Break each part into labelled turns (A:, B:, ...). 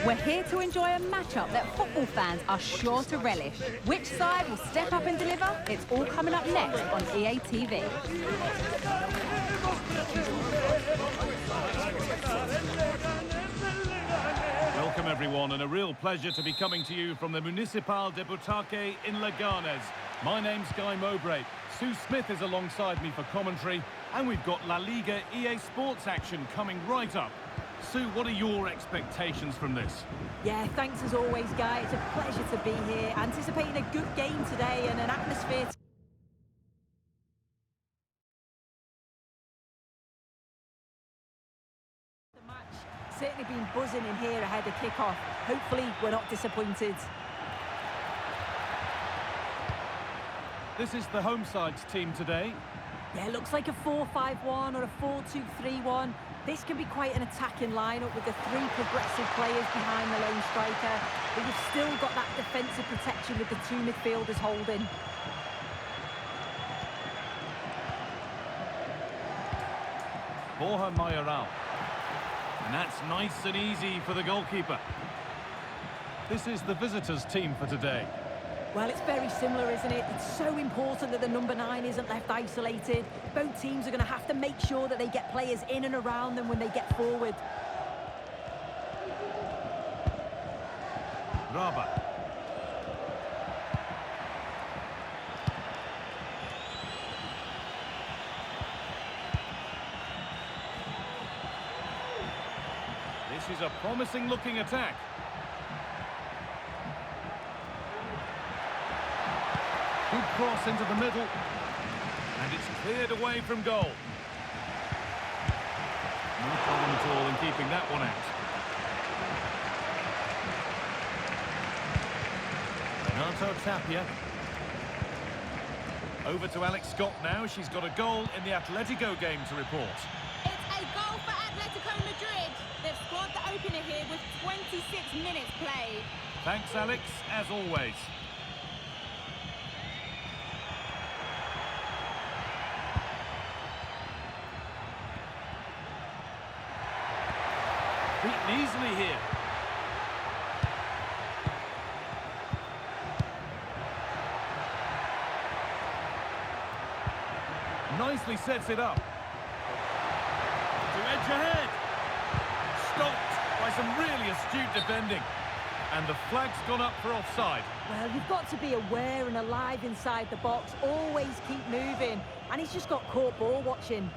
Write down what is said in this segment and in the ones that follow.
A: We're here to enjoy a matchup that football fans are sure to relish. Which side will step up and deliver? It's all coming up next on EA TV.
B: Welcome everyone, and a real pleasure to be coming to you from the Municipal de Butaque in Leganés. My name's Guy Mowbray. Sue Smith is alongside me for commentary, and we've got La Liga EA Sports action coming right up. Sue, what are your expectations from this?
C: Yeah, thanks as always, Guy. It's a pleasure to be here. Anticipating a good game today and an atmosphere. The match certainly been buzzing in here ahead of kick-off. Hopefully, we're not disappointed.
B: This is the home side's team today.
C: Yeah, looks like a 4-5-1 or a 4-2-3-1. This can be quite an attacking lineup with the three progressive players behind the lone striker, but you've still got that defensive protection with the two midfielders holding.
B: Borja Mayoral. And that's nice and easy for the goalkeeper. This is the visitors' team for today.
C: Well, it's very similar, isn't it? It's so important that the number 9 isn't left isolated. Both teams are going to have to make sure that they get players in and around them when they get forward.
B: Raba. This is a promising-looking attack. Good cross into the middle, and it's cleared away from goal. No problem at all in keeping that one out. Renato Tapia. Over to Alex Scott now. She's got a goal in the Atletico game to report.
D: It's a goal for Atletico Madrid. They've scored the opener here with 26 minutes played.
B: Thanks, Alex, as always. Beaten easily here. Nicely sets it up. To edge ahead. Stopped by some really astute defending. And the flag's gone up for offside.
C: Well, you've got to be aware and alive inside the box. Always keep moving. And he's just got caught ball watching.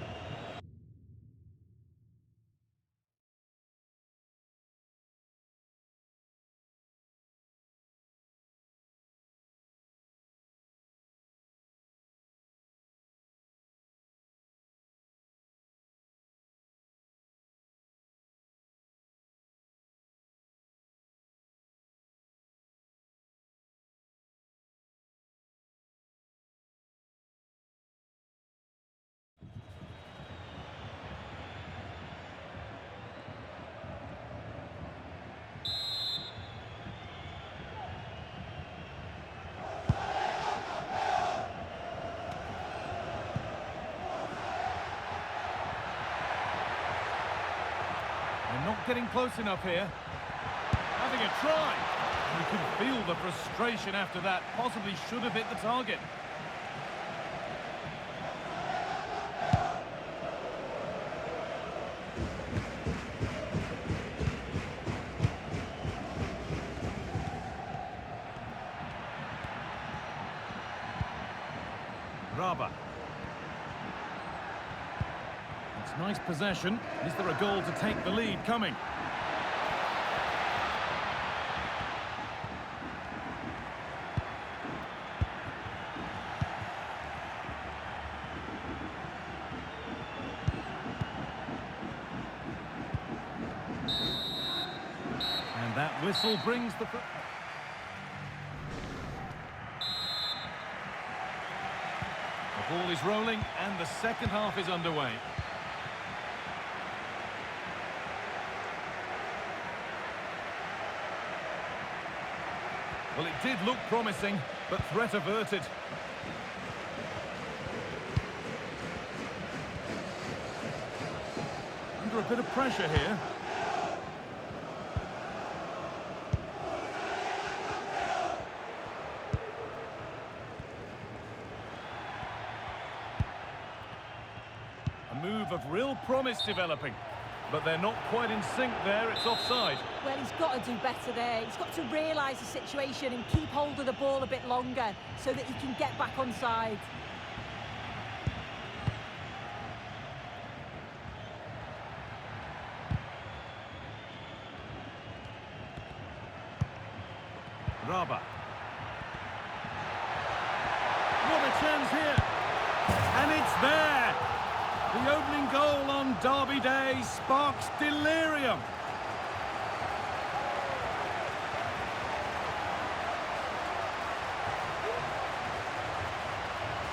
B: Not getting close enough here. Having a try. You can feel the frustration after that. Possibly should have hit the target. Raba. Nice possession. Is there a goal to take the lead coming? And that whistle brings the... The ball is rolling and the second half is underway. Well, it did look promising, but threat averted. Under a bit of pressure here. move of real promise developing. But they're not quite in sync there, it's offside.
C: Well, he's got to do better there. He's got to realise the situation and keep hold of the ball a bit longer so that he can get back onside.
B: Raba. What a chance here! And it's there! The opening goal on Derby Day sparks delirium.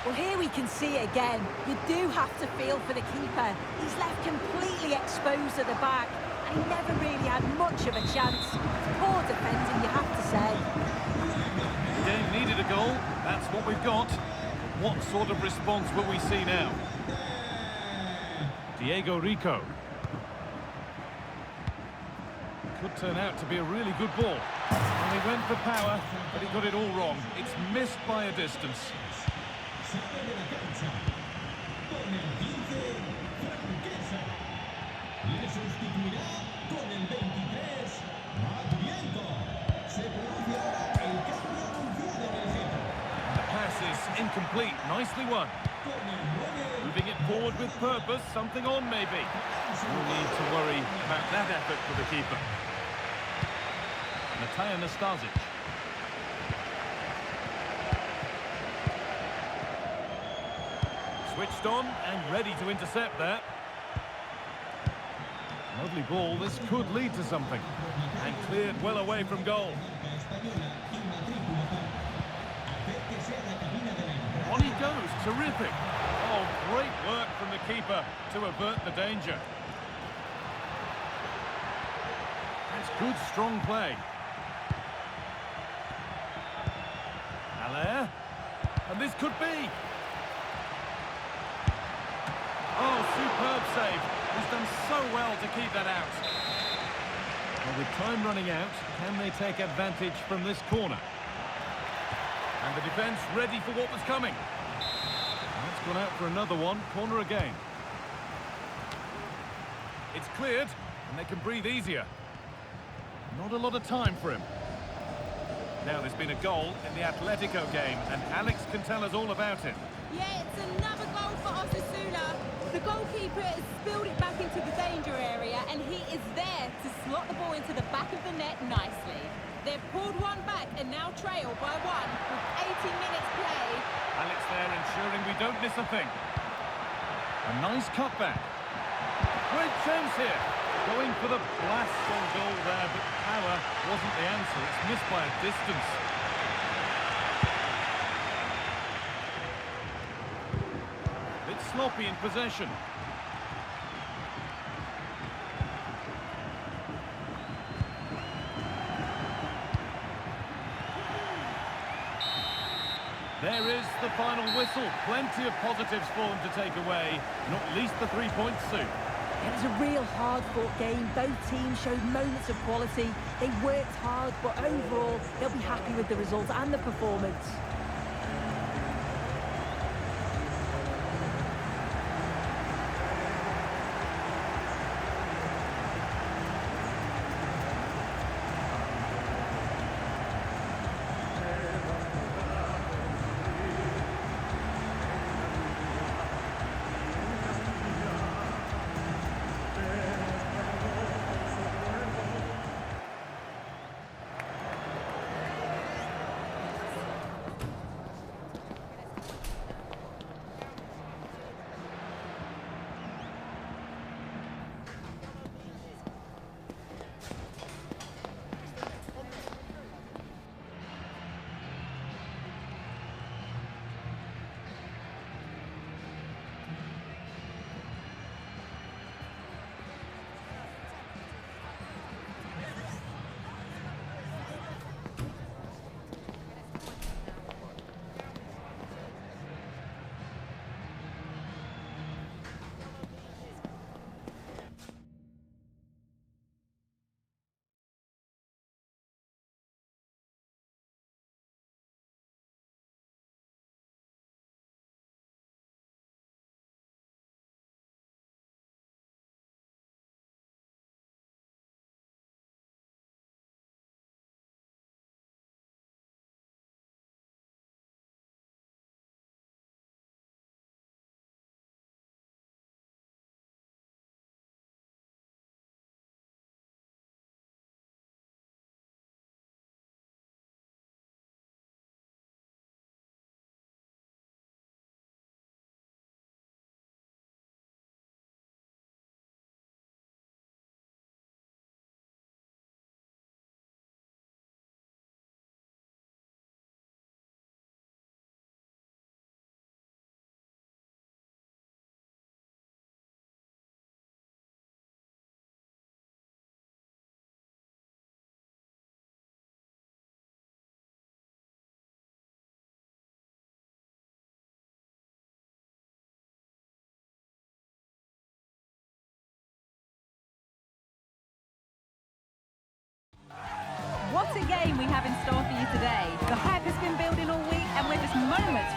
C: Well, here we can see it again. You do have to feel for the keeper. He's left completely exposed at the back, and he never really had much of a chance. Poor defending, you have to say.
B: The game needed a goal. That's what we've got. What sort of response will we see now? Diego Rico. Could turn out to be a really good ball. And he went for power, but he got it all wrong. It's missed by a distance. Incomplete, nicely won. Moving it forward with purpose, something on maybe. No need to worry about that effort for the keeper. Matej Nastasic. Switched on and ready to intercept there. Lovely ball, this could lead to something. And cleared well away from goal. On he goes, terrific. Oh, great work from the keeper to avert the danger. That's good, strong play. Allaire. And this could be. Oh, superb save. He's done so well to keep that out. Well, with time running out, can they take advantage from this corner? And the defence ready for what was coming. That's gone out for another one. Corner again. It's cleared, and they can breathe easier. Not a lot of time for him. Now there's been a goal in the Atletico game, and Alex can tell us all about it.
D: Yeah, it's another goal for Osasuna. The goalkeeper has spilled it back into the danger area, and he is there to slot the ball into the back of the net nicely. They've pulled one back and now trail by one with 80 minutes played.
B: Alex there ensuring we don't miss a thing. A nice cutback. Great chance here. Going for the blast on goal there, but power wasn't the answer. It's missed by a distance. Bit sloppy in possession. There is the final whistle. Plenty of positives for them to take away, not least the 3 points soon.
C: It was a real hard-fought game. Both teams showed moments of quality. They worked hard, but overall, they'll be happy with the result and the performance.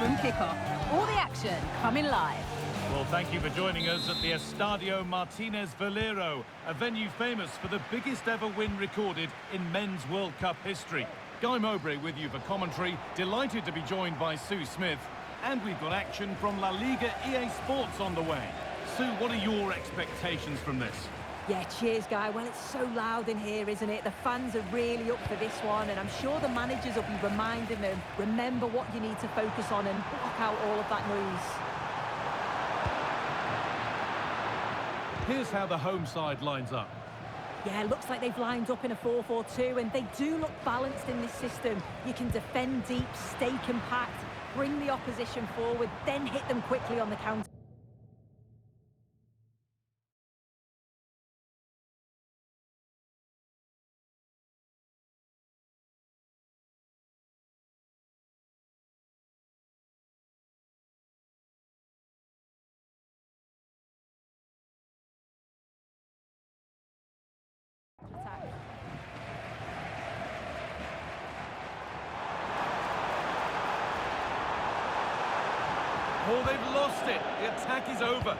A: from kickoff. All the action coming live.
B: Well, thank you for joining us at the Estadio Martínez Valero, a venue famous for the biggest ever win recorded in men's World Cup history. Guy Mowbray with you for commentary, delighted to be joined by Sue Smith, and we've got action from La Liga EA Sports on the way. Sue, what are your expectations from this?
C: Yeah, cheers, Guy. Well, it's so loud in here, isn't it? The fans are really up for this one, and I'm sure the managers will be reminding them, remember what you need to focus on and block out all of that noise.
B: Here's how the home side lines up.
C: Yeah, looks like they've lined up in a 4-4-2, and they do look balanced in this system. You can defend deep, stay compact, bring the opposition forward, then hit them quickly on the counter. Attack.
B: Oh, they've lost it. The attack is over.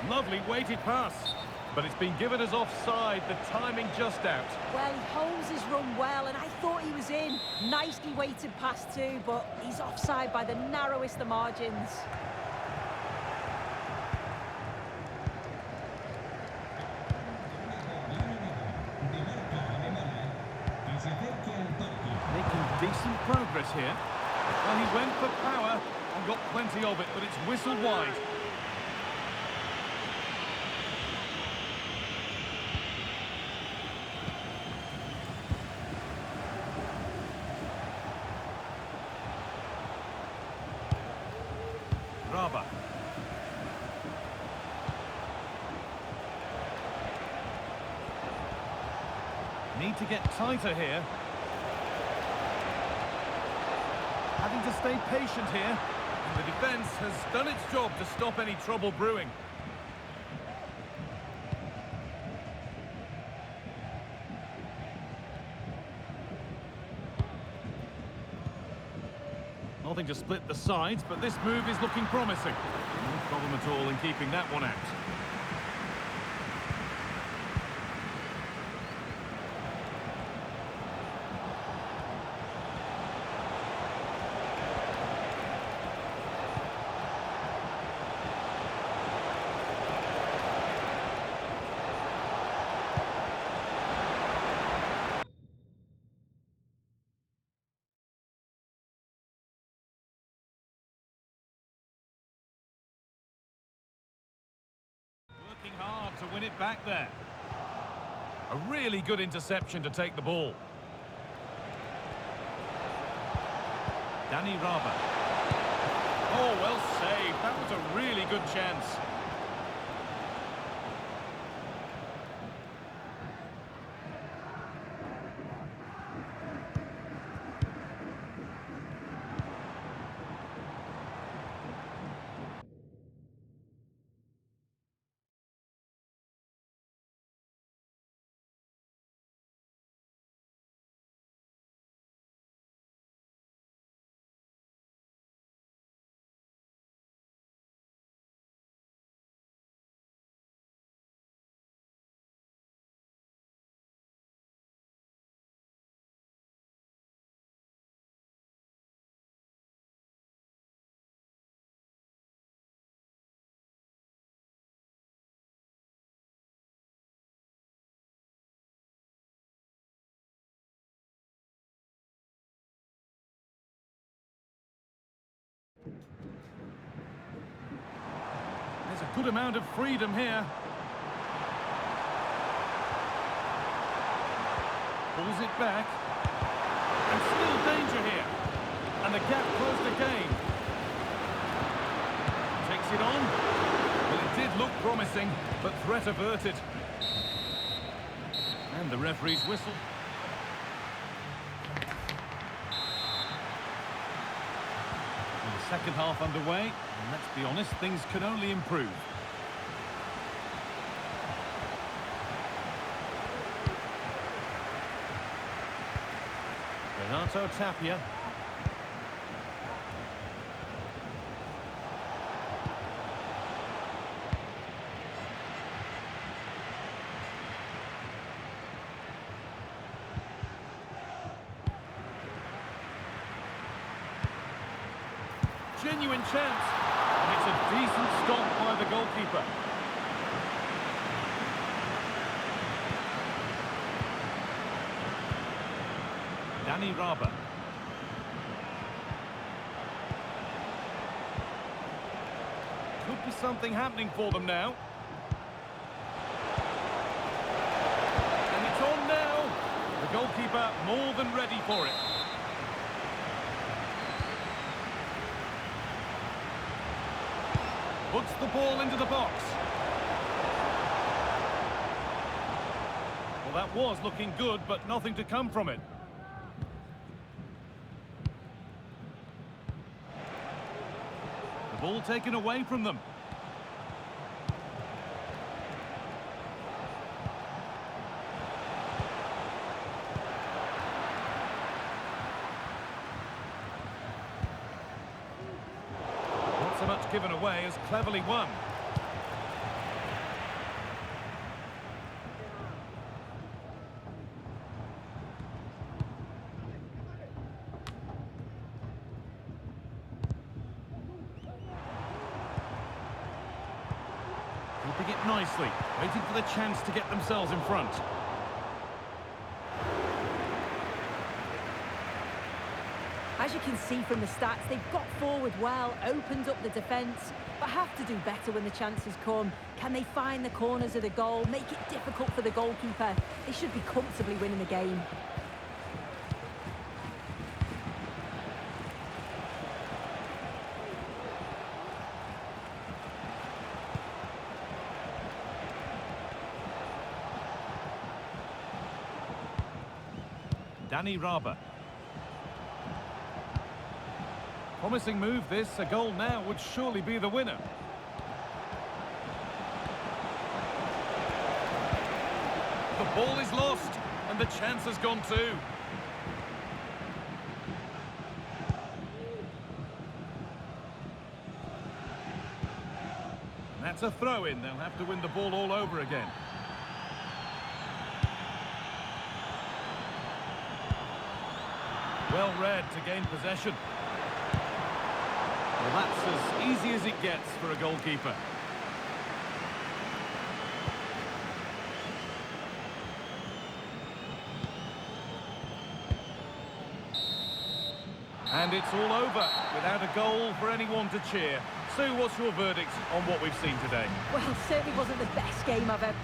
B: Lovely weighted pass, but it's been given as offside. The timing just out.
C: Well, he holds his run well, and I thought he was in. Nicely weighted pass too, but he's offside by the narrowest of margins.
B: Making decent progress here. Well, he went for power and got plenty of it, but it's whistled wide. Raba. Need to get tighter here. Having to stay patient here. And the defence has done its job to stop any trouble brewing. Nothing to split the sides, but this move is looking promising. No problem at all in keeping that one out. Working hard to win it back there. A really good interception to take the ball. Danny Raba. Oh, well saved. That was a really good chance. There's a good amount of freedom here. Pulls it back. And still danger here. And the gap closed again. Takes it on. Well, it did look promising, but threat averted. And the referee's whistle. And the second half underway. And let's be honest, things can only improve. Renato Tapia. Genuine chance, and it's a decent stop by the goalkeeper. Danny Raba. Could be something happening for them now. And it's on now. The goalkeeper more than ready for it. Puts the ball into the box. Well, that was looking good, but nothing to come from it. The ball taken away from them. So much given away as cleverly won. Keeping it nicely, waiting for the chance to get themselves in front.
C: As you can see from the stats, they've got forward well, opened up the defence, but have to do better when the chances come. Can they find the corners of the goal, make it difficult for the goalkeeper? They should be comfortably winning the game.
B: Danny Raba. Promising move this, a goal now would surely be the winner. The ball is lost, and the chance has gone too. That's a throw-in, they'll have to win the ball all over again. Well read to gain possession. Well, that's as easy as it gets for a goalkeeper. And it's all over, without a goal for anyone to cheer. Sue, what's your verdict on what we've seen today?
C: Well, certainly wasn't the best game I've ever...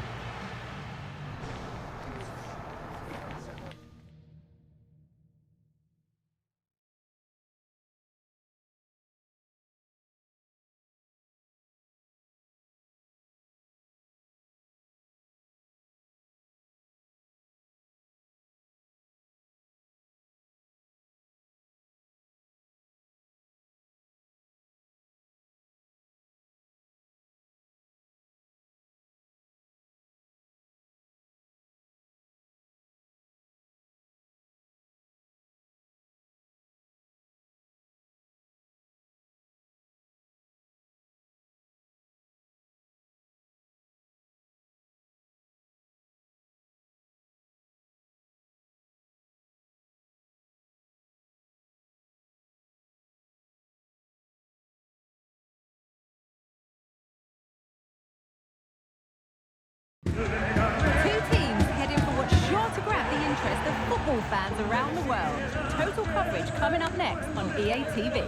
A: Two teams heading for what's sure to grab the interest of football fans around the world. Total coverage coming up next on EA TV.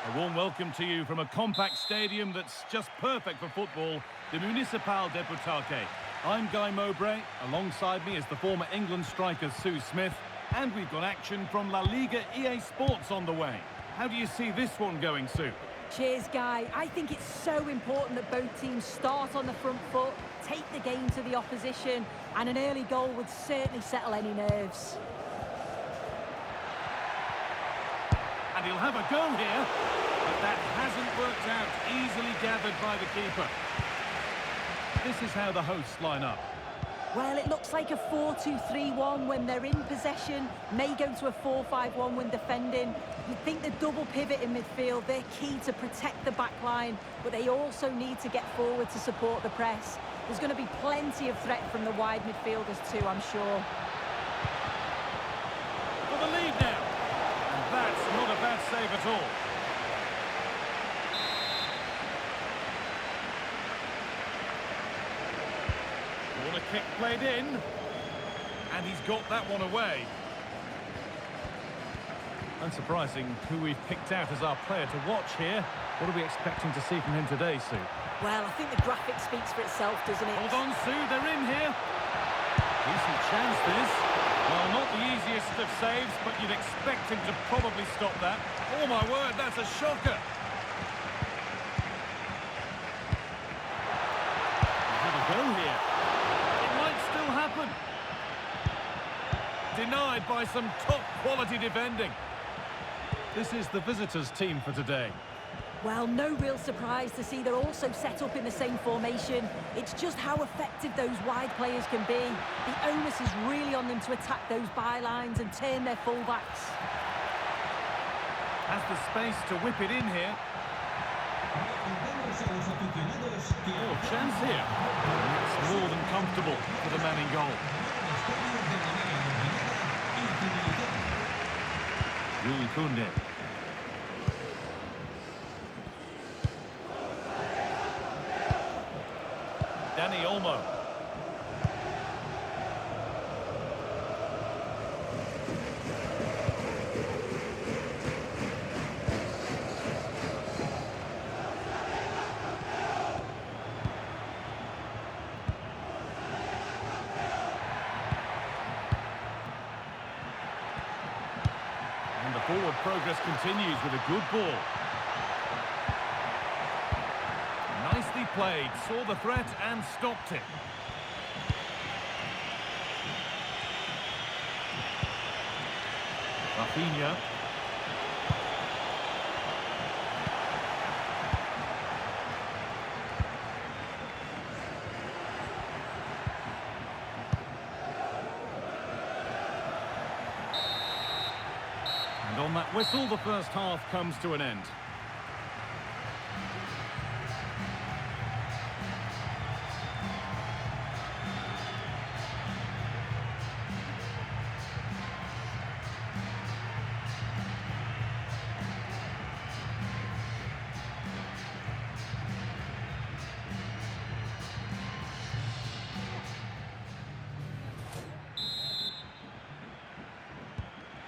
B: A warm welcome to you from a compact stadium that's just perfect for football, the Municipal de Butarque. I'm Guy Mowbray, alongside me is the former England striker Sue Smith, and we've got action from La Liga EA Sports on the way. How do you see this one going, Sue?
C: Cheers, Guy. I think it's so important that both teams start on the front foot, take the game to the opposition, and an early goal would certainly settle any nerves.
B: And he'll have a go here, but that hasn't worked out. Easily gathered by the keeper. This is how the hosts line up.
C: Well, it looks like a 4-2-3-1 when they're in possession, may go to a 4-5-1 when defending. You'd think the double pivot in midfield, they're key to protect the back line, but they also need to get forward to support the press. There's going to be plenty of threat from the wide midfielders too, I'm sure.
B: For the lead now. And that's not a bad save at all. Corner kick played in. And he's got that one away. Unsurprising who we've picked out as our player to watch here. What are we expecting to see from him today, Sue?
C: Well, I think the graphic speaks for itself, doesn't it?
B: Hold on, Sue, they're in here. Decent chance, this. Well, not the easiest of saves, but you'd expect him to probably stop that. Oh, my word, that's a shocker. He's had a go here. It might still happen. Denied by some top-quality defending. This is the visitors' team for today.
C: Well, no real surprise to see they're also set up in the same formation. It's just how effective those wide players can be. The onus is really on them to attack those bylines and turn their fullbacks.
B: Has the space to whip it in here. Oh, chance here. It's more than comfortable for the man in goal. Jules Koundé. Danny Olmo. And the forward progress continues with a good ball. Nicely played, saw the threat and stopped it. Rafinha. And on that whistle, the first half comes to an end.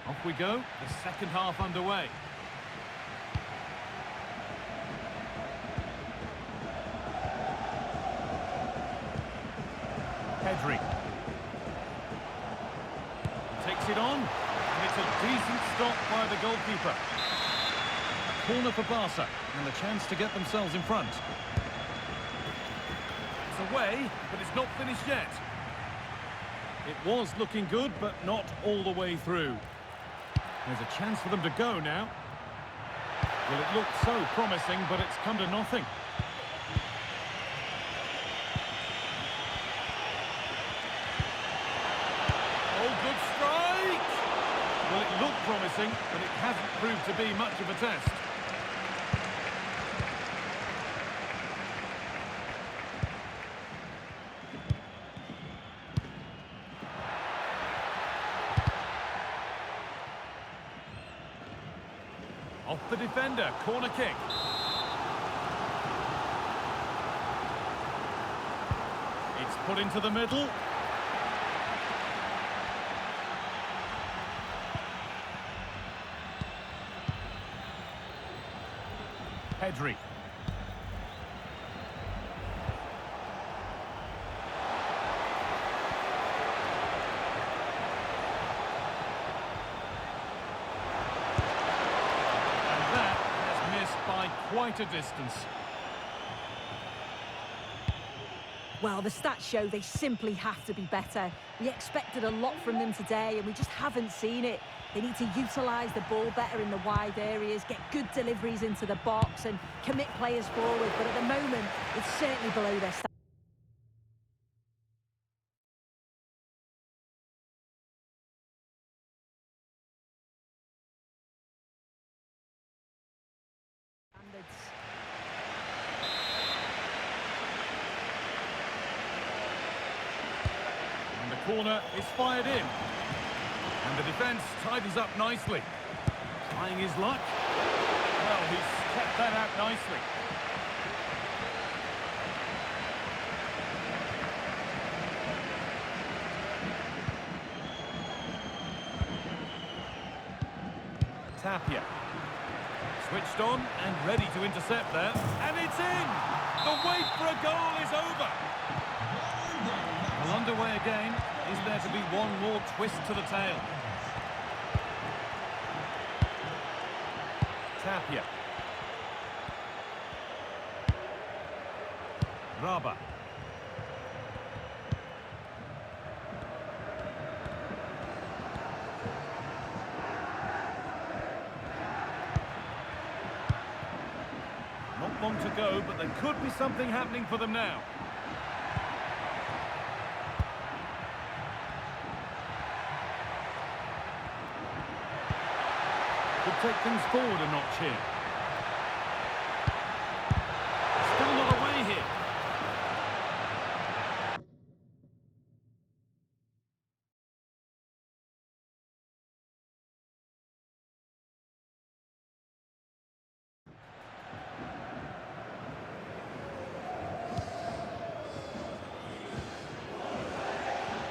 B: Off we go, the second half underway. Pedri. Takes it on, and it's a decent stop by the goalkeeper. Corner for Barca, and the chance to get themselves in front. It's away, but it's not finished yet. It was looking good, but not all the way through. There's a chance for them to go now. Well, it looked so promising, but it's come to nothing. Oh, good strike! Well, it looked promising, but it hasn't proved to be much of a test. Off the defender, corner kick. It's put into the middle. Pedri. By quite a distance.
C: Well, the stats show they simply have to be better. We expected a lot from them today, and we just haven't seen it. They need to utilise the ball better in the wide areas, get good deliveries into the box, and commit players forward. But at the moment, it's certainly below their standards.
B: And the corner is fired in. And the defence tidies up nicely. Trying his luck. Well, he's kept that out nicely. Tapia. Switched on and ready to intercept there. And it's in! The wait for a goal is over! Well, underway again. Is there to be one more twist to the tale? Tapia. Raba. Not long to go, but there could be something happening for them now. Could take things forward a notch here. Still not away here.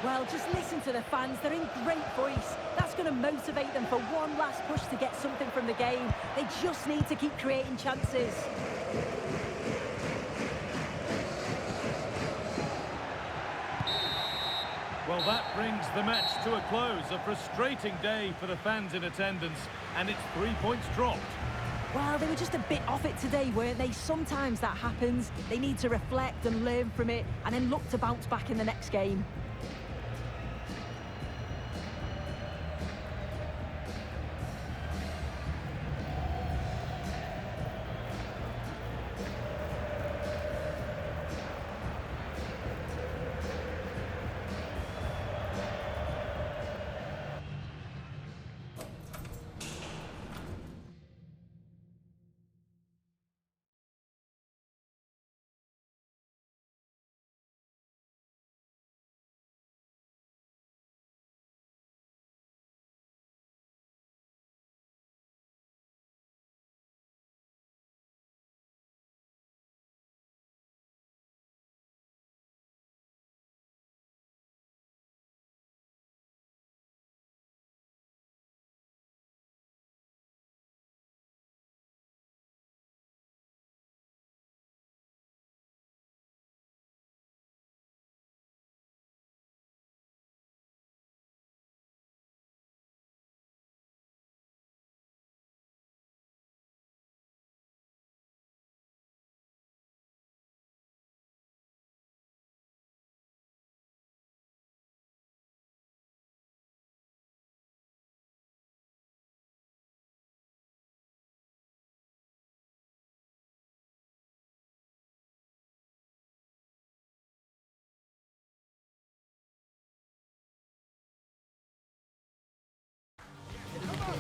C: Well, just listen to the fans. They're in great voice. That's going to motivate them for one last push to get something from the game. They just need to keep creating chances.
B: Well, that brings the match to a close. A frustrating day for the fans in attendance, and it's 3 points dropped.
C: Well, they were just a bit off it today, weren't they? Sometimes that happens. They need to reflect and learn from it, and then look to bounce back in the next game.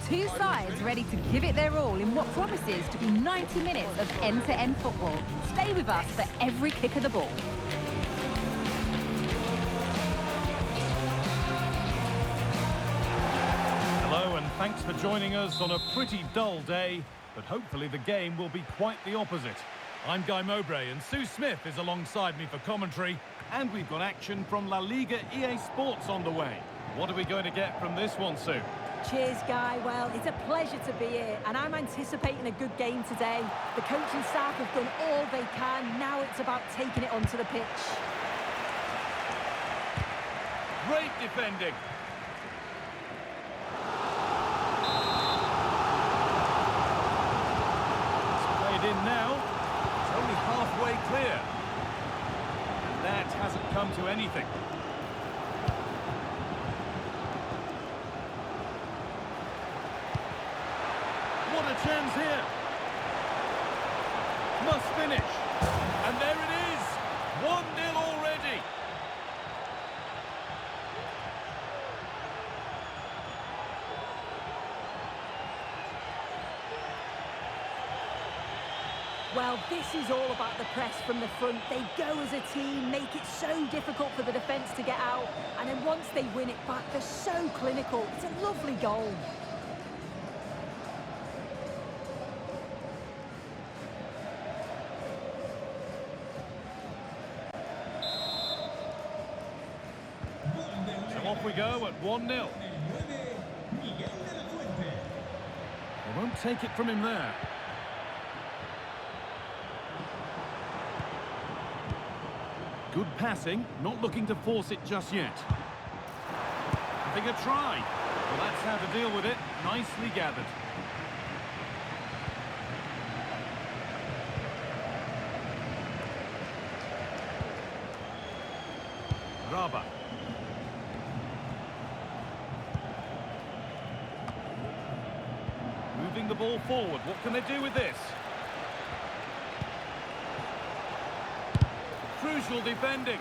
A: Two sides ready to give it their all in what promises to be 90 minutes of end-to-end football. Stay with us for every kick of the ball.
B: Hello, and thanks for joining us on a pretty dull day, but hopefully the game will be quite the opposite. I'm Guy Mowbray, and Sue Smith is alongside me for commentary, and we've got action from La Liga EA Sports on the way. What are we going to get from this one, Sue?
C: Cheers, Guy. Well, it's a pleasure to be here, and I'm anticipating a good game today. The coaching staff have done all they can. Now it's about taking it onto the pitch.
B: Great defending. It's played in now. It's only halfway clear. And that has come to anything. What a chance here. Must finish. And there it is. 1-0 already.
C: Well, this is all about the press from the front. They go as a team, make it so difficult for the defence to get out, and then once they win it back, they're so clinical. It's a lovely goal.
B: So off we go at 1-0. They won't take it from him there. Good passing, not looking to force it just yet. Having a try. Well, that's how to deal with it. Nicely gathered. Raba. Moving the ball forward. What can they do with this? Crucial defending.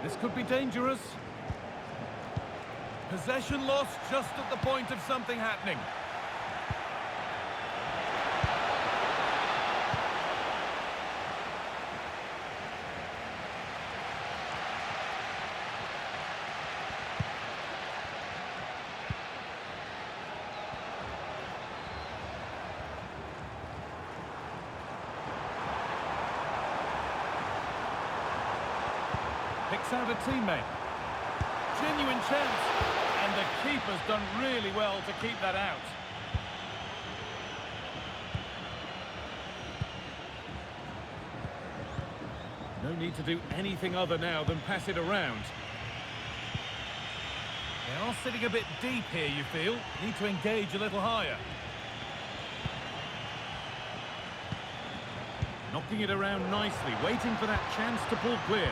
B: This could be dangerous. Possession lost just at the point of something happening. Picks out a teammate. Genuine chance. And the keeper's done really well to keep that out. No need to do anything other now than pass it around. They are sitting a bit deep here, you feel. Need to engage a little higher. Knocking it around nicely, waiting for that chance to pull clear.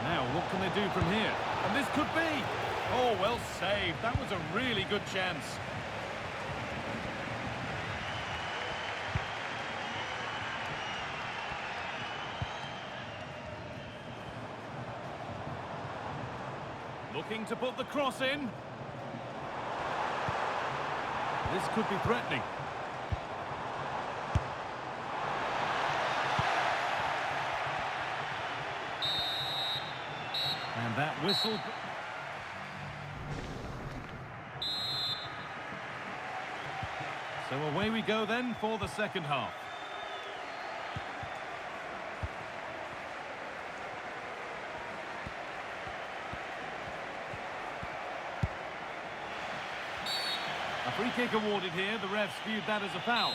B: Now, what can they do from here? And this could be! Oh, well saved. That was a really good chance. Looking to put the cross in. This could be threatening. And that whistle... So away we go then for the second half. A free kick awarded here. The refs viewed that as a foul.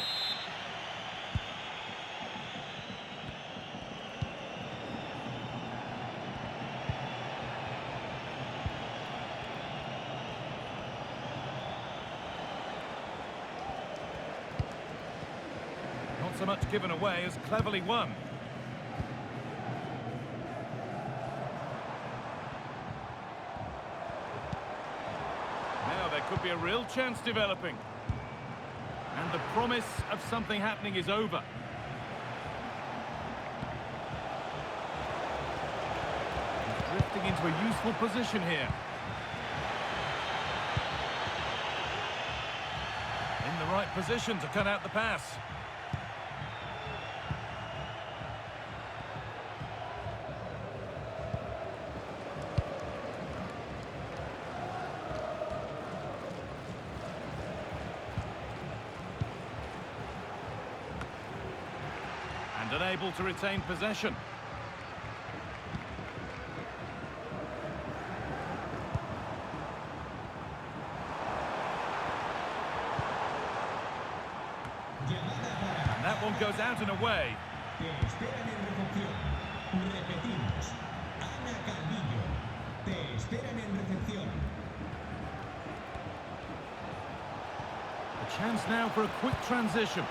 B: Not so much given away as cleverly won. Now there could be a real chance developing. And the promise of something happening is over. He's drifting into a useful position here. In the right position to cut out the pass. And unable to retain possession. And that one goes out and away. chance now for a quick transition.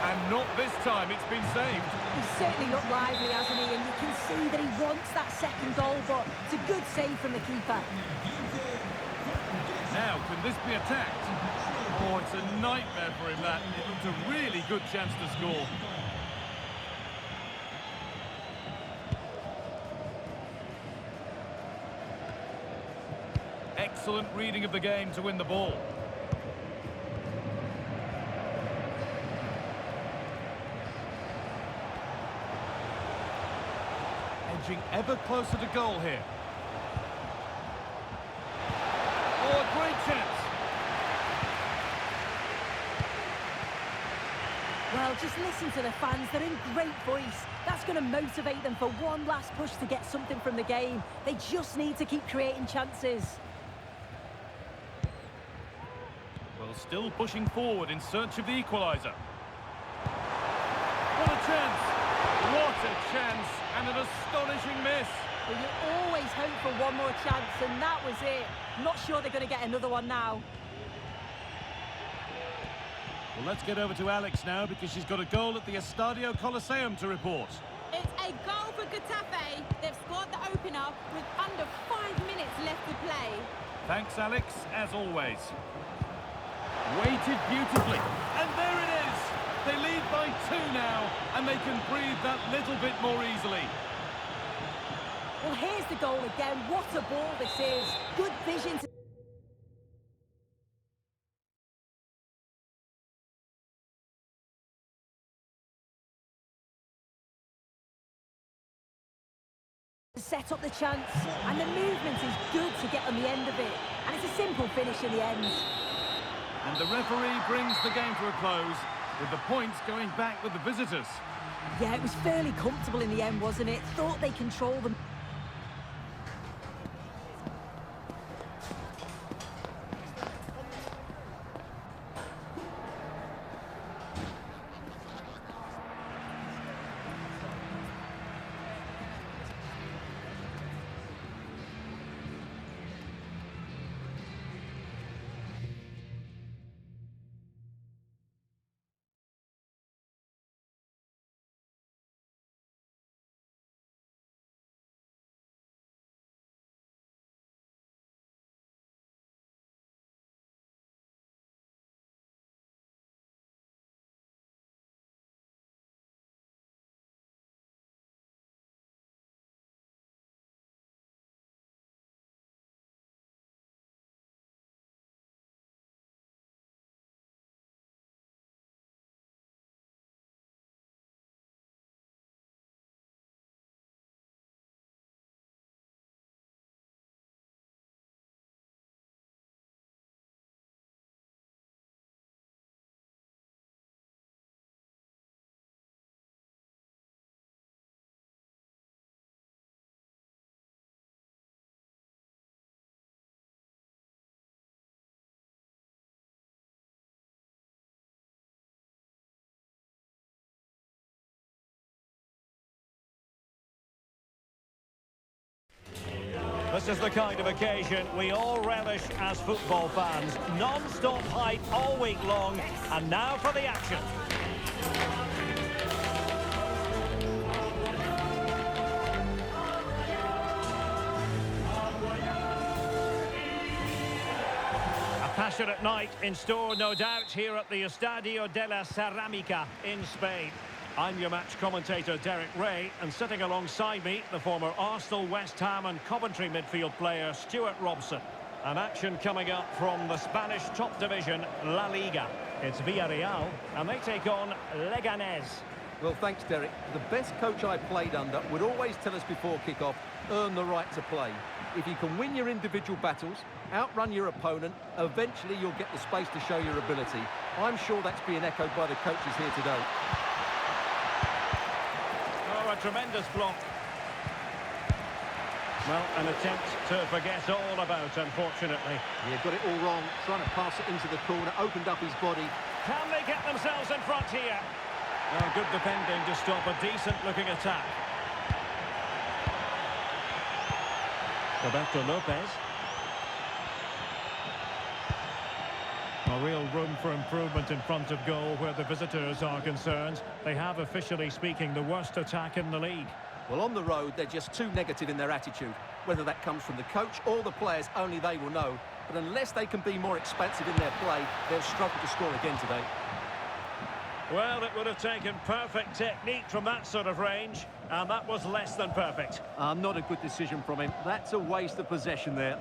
B: And not this time, it's been saved.
C: He's certainly looked lively, hasn't he? And you can see that he wants that second goal, but it's a good save from the keeper.
B: Now, can this be attacked? Oh, it's a nightmare for him, that. It looked a really good chance to score. Excellent reading of the game to win the ball. Edging ever closer to goal here. Oh, a great chance.
C: Well, just listen to the fans. They're in great voice. That's going to motivate them for one last push to get something from the game. They just need to keep creating chances.
B: Well, still pushing forward in search of the equaliser. What a chance! What a chance! And an astonishing miss.
C: Well, you always hope for one more chance, and that was it. Not sure they're going to get another one now.
B: Well, let's get over to Alex now, because she's got a goal at the Estadio Coliseum to report.
D: It's a goal for Getafe. They've scored the opener with under 5 minutes left to play.
B: Thanks, Alex, as always. Weighted beautifully, and there it is! They lead by 2 now, and they can breathe that little bit more easily.
C: Well, here's the goal again. What a ball this is. Good vision to set up the chance, and the movement is good to get on the end of it, and it's a simple finish in the end.
B: And the referee brings the game to a close, with the points going back with the visitors.
C: Yeah, it was fairly comfortable in the end, wasn't it? Thought they controlled them.
E: This is the kind of occasion we all relish as football fans. Non-stop hype all week long, and now for the action. A passionate night in store, no doubt, here at the Estadio de la Ceramica in Spain. I'm your match commentator, Derek Ray, and sitting alongside me, the former Arsenal, West Ham and Coventry midfield player, Stuart Robson. An action coming up from the Spanish top division, La Liga. It's Villarreal, and they take on Leganés.
F: Well, thanks, Derek. The best coach I played under would always tell us before kick-off, earn the right to play. If you can win your individual battles, outrun your opponent, eventually you'll get the space to show your ability. I'm sure that's being echoed by the coaches here today.
E: A tremendous block. Well, an attempt to forget all about, unfortunately.
F: Yeah, got it all wrong, trying to pass it into the corner, opened up his body.
E: Can they get themselves in front here? Oh, good defending to stop a decent-looking attack. Roberto Lopez. A real room for improvement in front of goal where the visitors are concerned. They have, officially speaking, the worst attack in the league.
F: Well, on the road, they're just too negative in their attitude. Whether that comes from the coach or the players, only they will know. But unless they can be more expansive in their play, they'll struggle to score again today.
E: Well, it would have taken perfect technique from that sort of range, and that was less than perfect.
F: Not a good decision from him. That's a waste of possession there.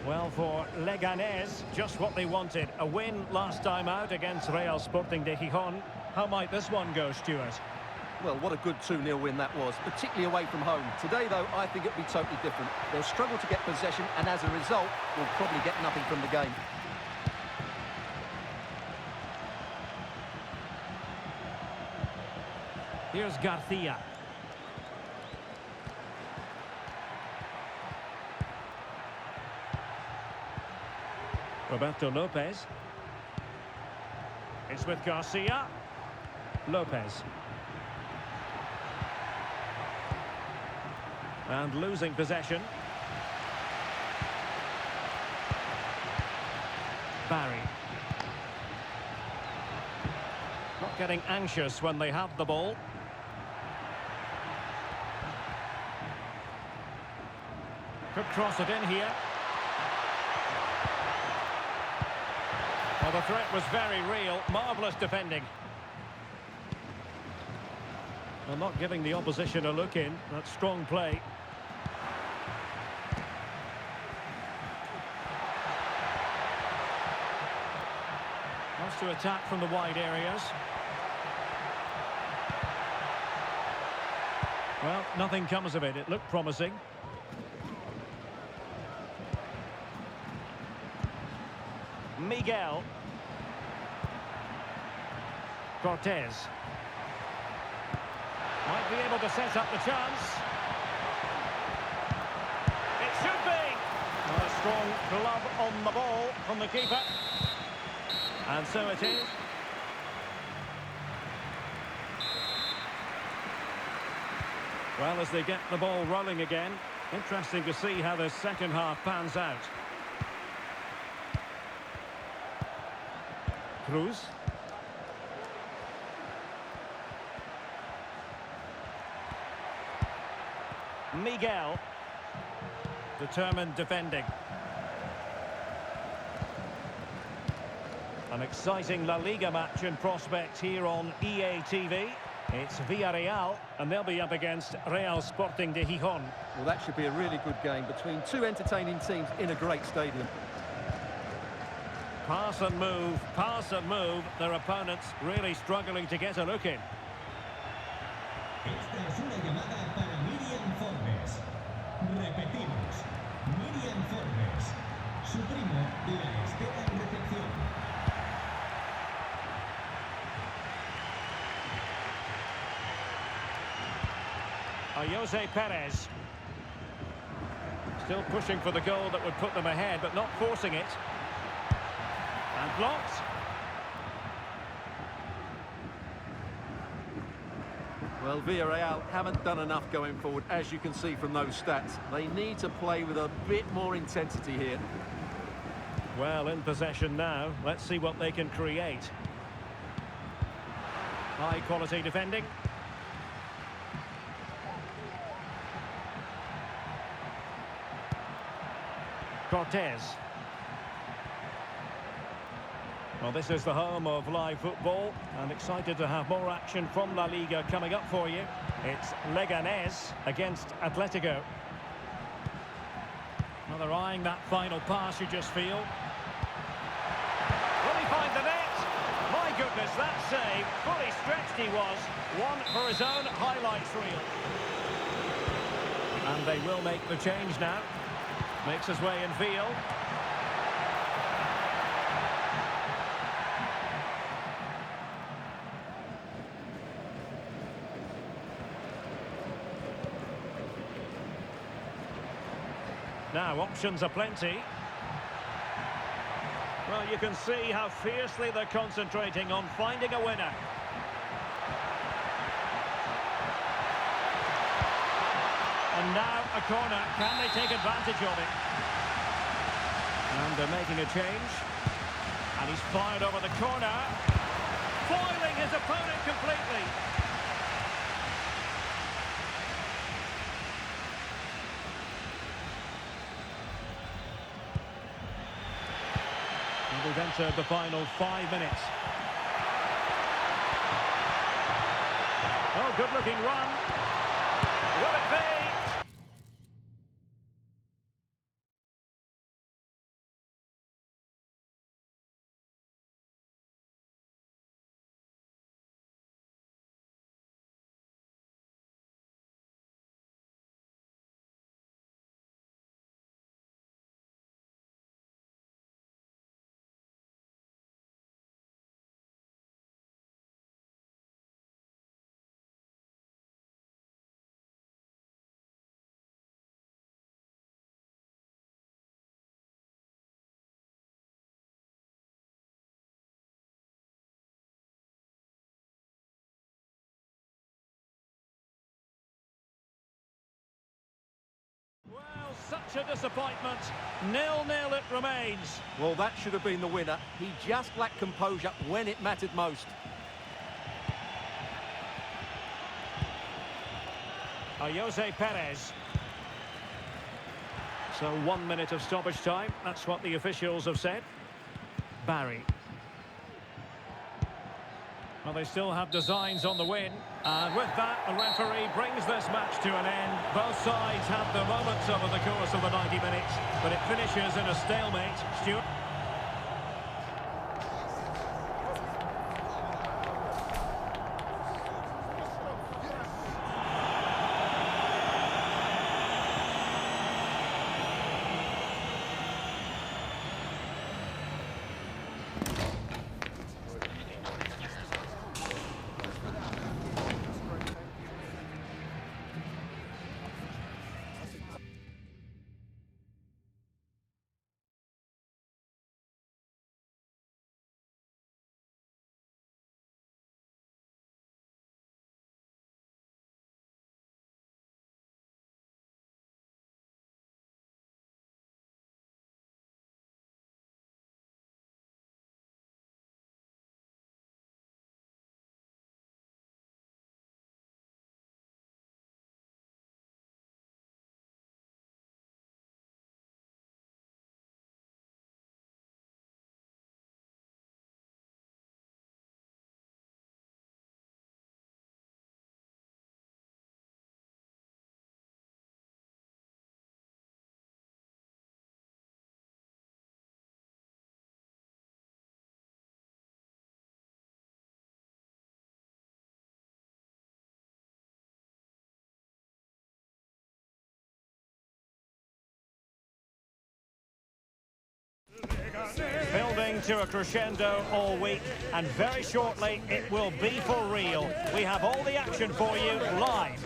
E: Well, for Leganés, just what they wanted. A win last time out against Real Sporting de Gijón. How might this one go, Stuart?
F: Well, what a good 2-0 win that was, particularly away from home. Today, though, I think it'll be totally different. They'll struggle to get possession, and as a result, will probably get nothing from the game.
E: Here's Garcia. Roberto Lopez. It's with Garcia. Lopez. And losing possession. Barry. Not getting anxious when they have the ball. Could cross it in here. Well, the threat was very real. Marvellous defending. Well, not giving the opposition a look in. That's strong play. Wants to attack from the wide areas. Well, nothing comes of it. It looked promising. Miguel. Cortez. Might be able to set up the chance. It should be. A strong glove on the ball from the keeper. And so it is. Well, as they get the ball rolling again, interesting to see how the second half pans out. Cruz. Miguel. Determined defending. An exciting La Liga match in prospect here on EA TV. It's Villarreal, and they'll be up against Real Sporting de Gijón.
F: Well, that should be a really good game between two entertaining teams in a great stadium.
E: Pass and move. Their opponents really struggling to get a look in.
G: Esta es una llamada para Miriam Forbes. Repetimos, Miriam Forbes. Su primo la espera en recepción.
E: Jose Perez. Still pushing for the goal that would put them ahead, but not forcing it. And blocked.
F: Well, Villarreal haven't done enough going forward, as you can see from those stats. They need to play with a bit more intensity here.
E: Well, in possession now. Let's see what they can create. High quality defending. Cortez. Well, this is the home of live football, and excited to have more action from La Liga coming up for you. It's Leganés against Atletico. Well, they're eyeing that final pass, you just feel. Will he find the net? My goodness, that save. Fully stretched he was. One for his own highlights reel. And they will make the change now. Makes his way in field. Now, options are plenty. Well, you can see how fiercely they're concentrating on finding a winner. And now a corner. Can they take advantage of it? And they're making a change. And he's fired over the corner. Foiling his opponent completely. And we've entered the final 5 minutes. Oh, good-looking run. Will it be? Well, such a disappointment. 0-0 it remains.
F: Well, that should have been the winner. He just lacked composure when it mattered most.
E: Jose Perez. So 1 minute of stoppage time. That's what the officials have said. Barry. Well, they still have designs on the win. And with that, the referee brings this match to an end. Both sides have their moments over the course of the 90 minutes, but it finishes in a stalemate. Stuart? Building to a crescendo all week, and very shortly it will be for real. We have all the action for you live.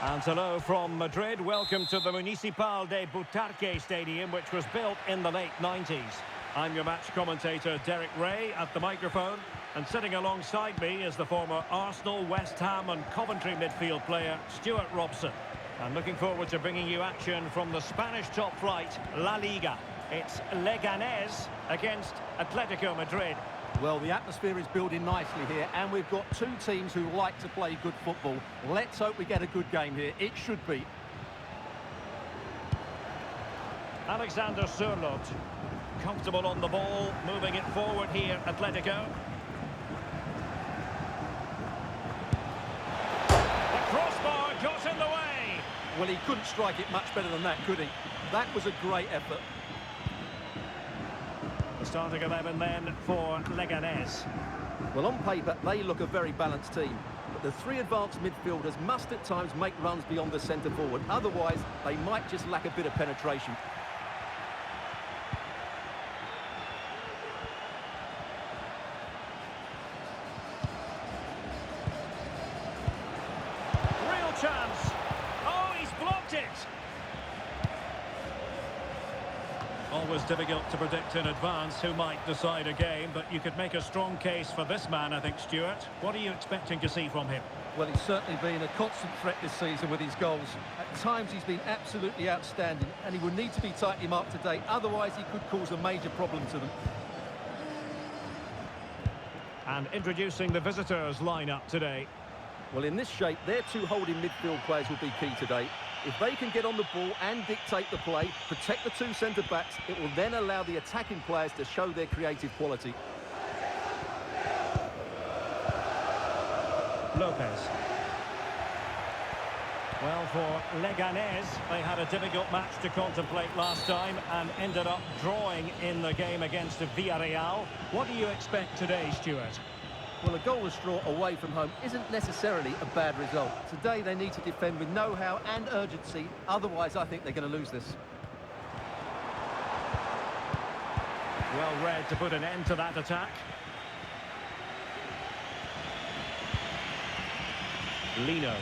E: And hello from Madrid. Welcome to the Municipal de Butarque Stadium, which was built in the late 90s. I'm your match commentator, Derek Ray, at the microphone. And sitting alongside me is the former Arsenal, West Ham and Coventry midfield player, Stuart Robson. I'm looking forward to bringing you action from the Spanish top flight, La Liga. It's Leganés against Atletico Madrid.
F: Well, the atmosphere is building nicely here, and we've got two teams who like to play good football. Let's hope we get a good game here. It should be.
E: Alexander Sørloth, comfortable on the ball, moving it forward here, Atletico. The crossbar got in the way.
F: Well, he couldn't strike it much better than that, could he? That was a great effort.
E: The starting 11 then for Leganés.
F: Well, on paper, they look a very balanced team. But the three advanced midfielders must at times make runs beyond the centre forward. Otherwise, they might just lack a bit of penetration.
E: Real chance. Oh, he's blocked it. Oh, Always difficult to predict in advance who might decide a game, but you could make a strong case for this man, I think, Stuart. What are you expecting to see from him?
F: Well, he's certainly been a constant threat this season with his goals. At times he's been absolutely outstanding, and he will need to be tightly marked today, otherwise he could cause a major problem to them.
E: And introducing the visitors' lineup today.
F: Well, in this shape, their two holding midfield players will be key today. If they can get on the ball and dictate the play, protect the two centre-backs, it will then allow the attacking players to show their creative quality.
E: Lopez. Well, for Leganés, they had a difficult match to contemplate last time and ended up drawing in the game against Villarreal. What do you expect today, Stuart?
F: Well, a goalless draw away from home isn't necessarily a bad result. Today they need to defend with know-how and urgency, otherwise I think they're going to lose this.
E: Well read to put an end to that attack. Lino.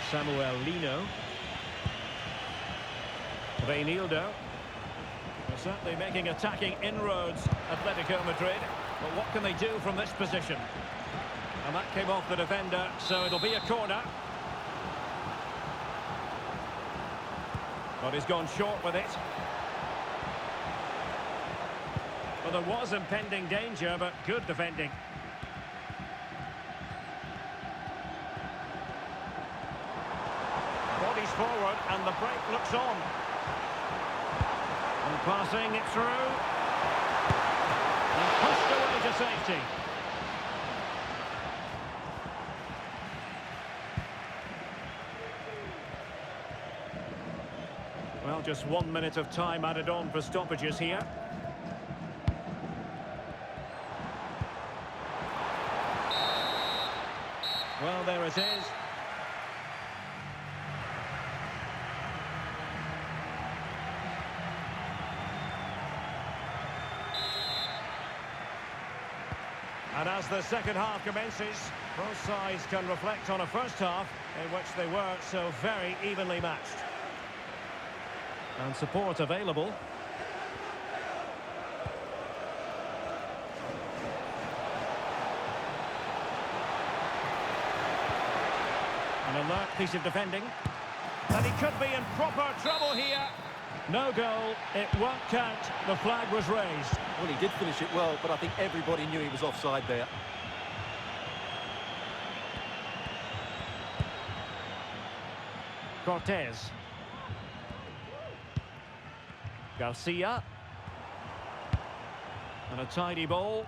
E: Samuel Lino. Reinildo. They're certainly making attacking inroads, Atletico Madrid. But what can they do from this position? And that came off the defender, so it'll be a corner. But he's gone short with it. Well, there was impending danger, but good defending. Bodies forward, and the break looks on. And passing it through. And pushed away to safety. Well, just 1 minute of time added on for stoppages here. Well, there it is. And as the second half commences, both sides can reflect on a first half in which they were so very evenly matched. And support available. An alert piece of defending. And he could be in proper trouble here. No goal, it won't count. The flag was raised.
F: Well, he did finish it well, but I think everybody knew he was offside there.
E: Cortez. Garcia. And a tidy ball.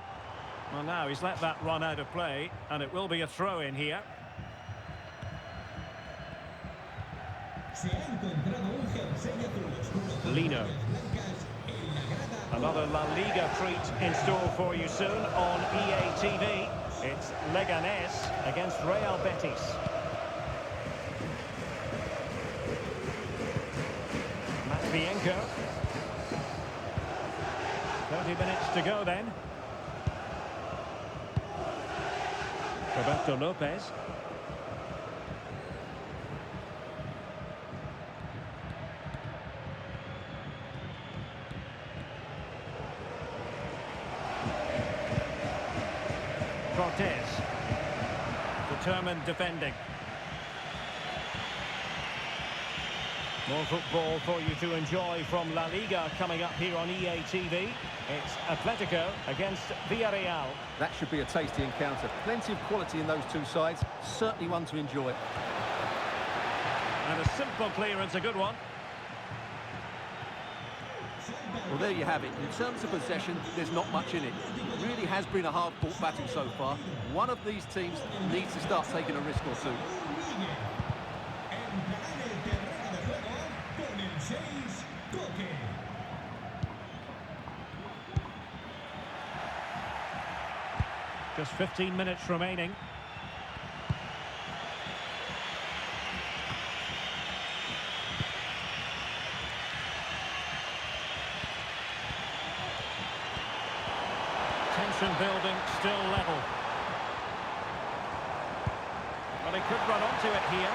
E: Well, now he's let that run out of play, and it will be a throw-in here. Lino. Another La Liga treat in store for you soon on EA TV. It's Leganés against Real Betis. Matvienko. 30 minutes to go then. Roberto Lopez. Cortez. Determined defending. More football for you to enjoy from La Liga coming up here on EA TV. It's Atletico against Villarreal.
F: That should be a tasty encounter. Plenty of quality in those two sides. Certainly one to enjoy.
E: And a simple clearance, a good one.
F: Well, there you have it. In terms of possession, there's not much in it. It really has been a hard-fought battle so far. One of these teams needs to start taking a risk or two.
E: Just 15 minutes remaining. Tension building, still level. Well, he could run onto it here.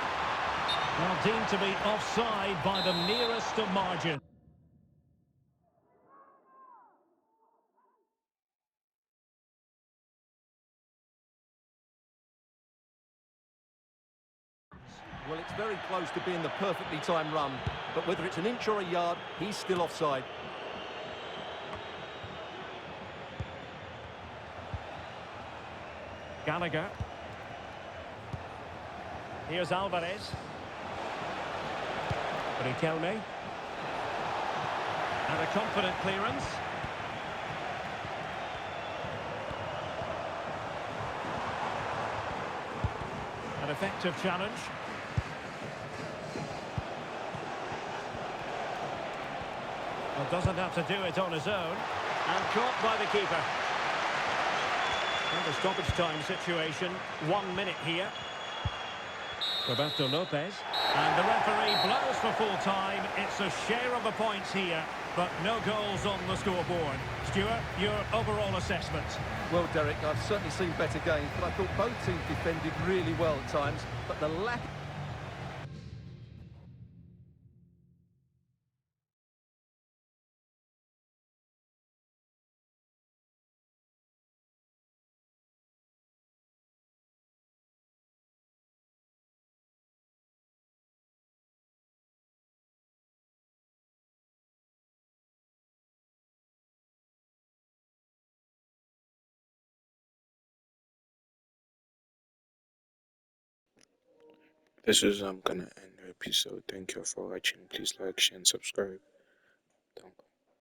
E: Well, deemed to be offside by the nearest of margin.
F: Well, it's very close to being the perfectly timed run, but whether it's an inch or a yard, he's still offside.
E: Gallagher. Here's Alvarez. Riquelme. And a confident clearance. An effective challenge. Well, doesn't have to do it on his own. And caught by the keeper. And the stoppage time situation, 1 minute here. Roberto Lopez. And the referee blows for full time. It's a share of the points here, but no goals on the scoreboard. Stuart, your overall assessment?
F: Well, Derek, I've certainly seen better games, but I thought both teams defended really well at times, but the lack...
H: This is gonna end the episode. Thank you for watching. Please like, share, and subscribe.